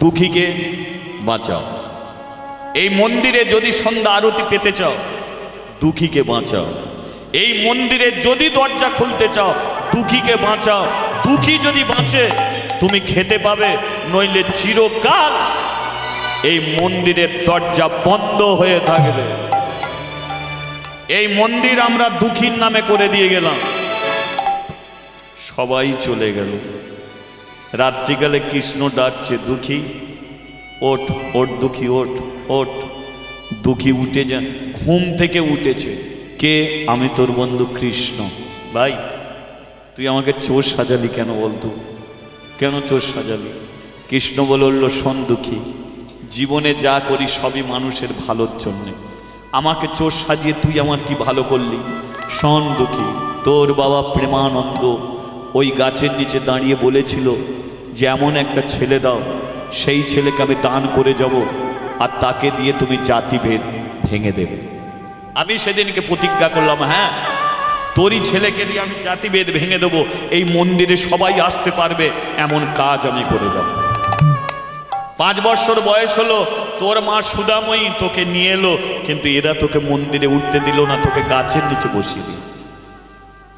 দুঃখীকে বাঁচাও। এই মন্দিরে যদি সন্ধ্যা আরতি পেতে চাও, দুঃখীকে বাঁচাও। এই মন্দিরে যদি দরজা খুলতে চাও, দুঃখীকে বাঁচাও। দুঃখী যদি বাঁচে তুমি খেতে পাবে, নইলে চিরকাল এই মন্দিরের দরজা বন্ধ হয়ে থাকবে। এই মন্দির আমরা দুঃখীর নামে করে দিয়ে গেলাম, সবাই চলে গেল। রাত্রিকালে কৃষ্ণ ডাকছে, দুঃখী ওঠ, ওঠ দুঃখী, ওঠ, ওঠ। দুঃখী উঠে যা, ঘুম থেকে উঠেছে। কে? আমি তোর বন্ধু কৃষ্ণ। ভাই তুই আমাকে চোর সাজালি কেন বলতো? কেন চোর সাজালি? কৃষ্ণ বলল, শোন দুঃখী, জীবনে যা করি সবই মানুষের ভালোর জন্যে। আমাকে চোর সাজিয়ে তুই আমার কি ভালো করলি? শোন দুঃখী, তোর বাবা প্রেমানন্দ ওই গাছের নিচে দাঁড়িয়ে বলেছিল যে এমন একটা ছেলে দাও, সেই ছেলেকে আমি দান করে যাব, আর তাকে দিয়ে তুমি জাতিভেদ ভেঙে দেবে। আমি সেদিনকে প্রতিজ্ঞা করলাম, হ্যাঁ তোরই ছেলেকে দিয়ে আমি জাতিভেদ ভেঙে দেবো, এই মন্দিরে সবাই আসতে পারবে, এমন কাজ আমি করে যাব। 5 বছর বয়স হলো, তোর মা সুদাময়ী তোকে নিয়ে এলো, কিন্তু এরা তোকে মন্দিরে উঠতে দিল না, তোকে গাছের নিচে বসিয়ে দিল।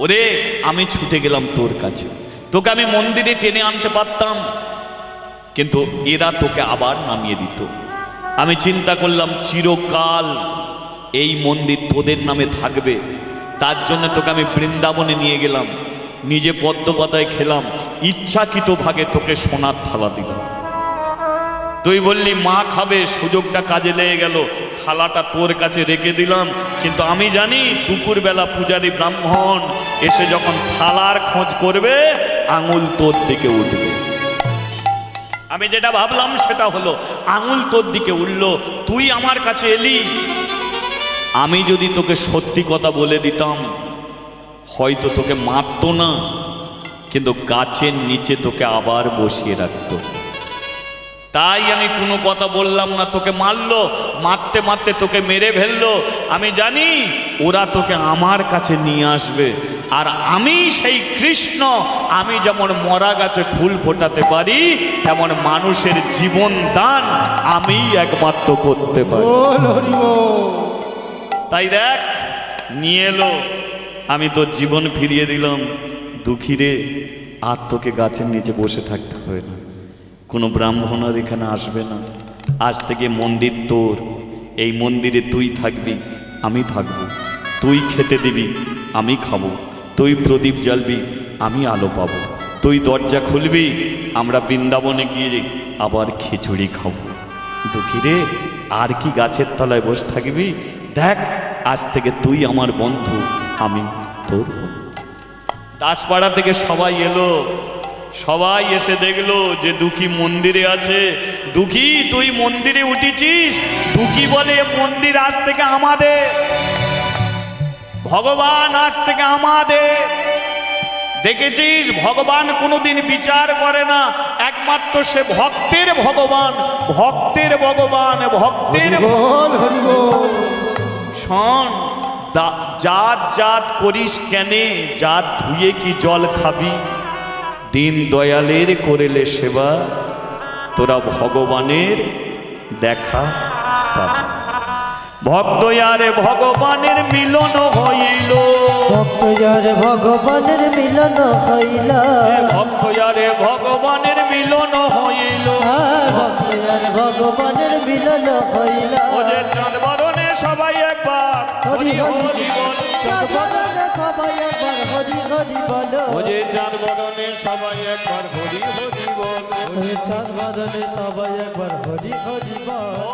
ওরে আমি ছুটে গেলাম তোর কাছে, তোকে আমি মন্দিরে টেনে আনতে পারতাম, কিন্তু এরা তোকে আবার নামিয়ে দিত। আমি চিন্তা করলাম চিরকাল এই মন্দির তোদের নামে থাকবে, তার জন্য তোকে আমি বৃন্দাবনে নিয়ে গেলাম, নিজে পদ্ম পাতায় খেলাম, ইচ্ছাকৃত ভাগে তোকে সোনার থালা দিলাম। তুই বললি মা খাবে, সুযোগটা কাজে লেগে গেল, থালাটা তোর কাছে রেখে দিলাম। কিন্তু আমি জানি দুপুরবেলা পূজারী ব্রাহ্মণ এসে যখন থালার খোঁজ করবে, আঙুল তোর দিকে উঠবে। আমি যেটা ভাবলাম সেটা হলো, আঙুল তোর দিকে উঠলো, তুই আমার কাছে এলি। আমি যদি তোকে সত্যি কথা বলে দিতাম, হয়তো তোকে মারতো না, কিন্তু গাছের নিচে তোকে আবার বসিয়ে রাখতো। তাই আমি কোনো কথা বললাম না, তোকে মারলো, মারতে মারতে তোকে মেরে ফেললো। আমি জানি ওরা তোকে আমার কাছে নিয়ে আসবে, আর আমি সেই কৃষ্ণ, আমি যেমন মরা গাছে ফুল ফোটাতে পারি, তেমন মানুষের জীবন দান আমি একমাত্র করতে পারি। তাই দেখ নিয়ে এলো, আমি তোর জীবন ফিরিয়ে দিলাম। দুঃখী রে, আর তোকে গাছের নিচে বসে থাকতে হবে না, কোনো ব্রাহ্মণ আর এখানে আসবে না। আজ থেকে মন্দির তোর, এই মন্দিরে তুই থাকবি, আমি থাকব। তুই খেতে দিবি, আমি খাবো। তুই প্রদীপ জ্বালবি, আমি আলো পাবো। তুই দরজা খুলবি, আমরা বৃন্দাবনে গিয়ে আবার খিচুড়ি খাবো। দুঃখী রে, আর কি গাছের তলায় বসে থাকবি? দেখ আজ থেকে তুই আমার বন্ধু, আমি তোর বন্ধু। দাসপাড়া থেকে সবাই এলো, সবাই এসে দেখলো যে দুঃখী মন্দিরে আছে। দুঃখী তুই মন্দিরে উঠেছিস? দুঃখী বলে, মন্দির আজ থেকে আমাদের, ভগবান আজ থেকে আমাদের। দেখেছিস, ভগবান কোনোদিন বিচার করে না, একমাত্র সে ভক্তের ভগবান, ভক্তের ভগবান, ভক্তের শোন, জাত জাত করিস কেনে, জাত ধুয়ে কি জল খাবি? দিন দয়ালের করেলে সেবা, তোরা ভগবানের দেখা পাবি। ভক্ত আরে ভগবানের মিলন হইল, ভক্ত আরে ভগবানের মিলন হইল, ভক্ত আরে ভগবানের মিলন হইল, ভক্ত আরে ভগবানের মিলন হইল। ওরে চাঁদ বরণে সবাই একবার হরি হরি বল, চাঁদ বরণে সবাই একবার হরি হরি বল, ওরে চাঁদ বরণে সবাই একবার হরি হরি বল, চাঁদ বরণে সবাই একবার হরি হরি বল।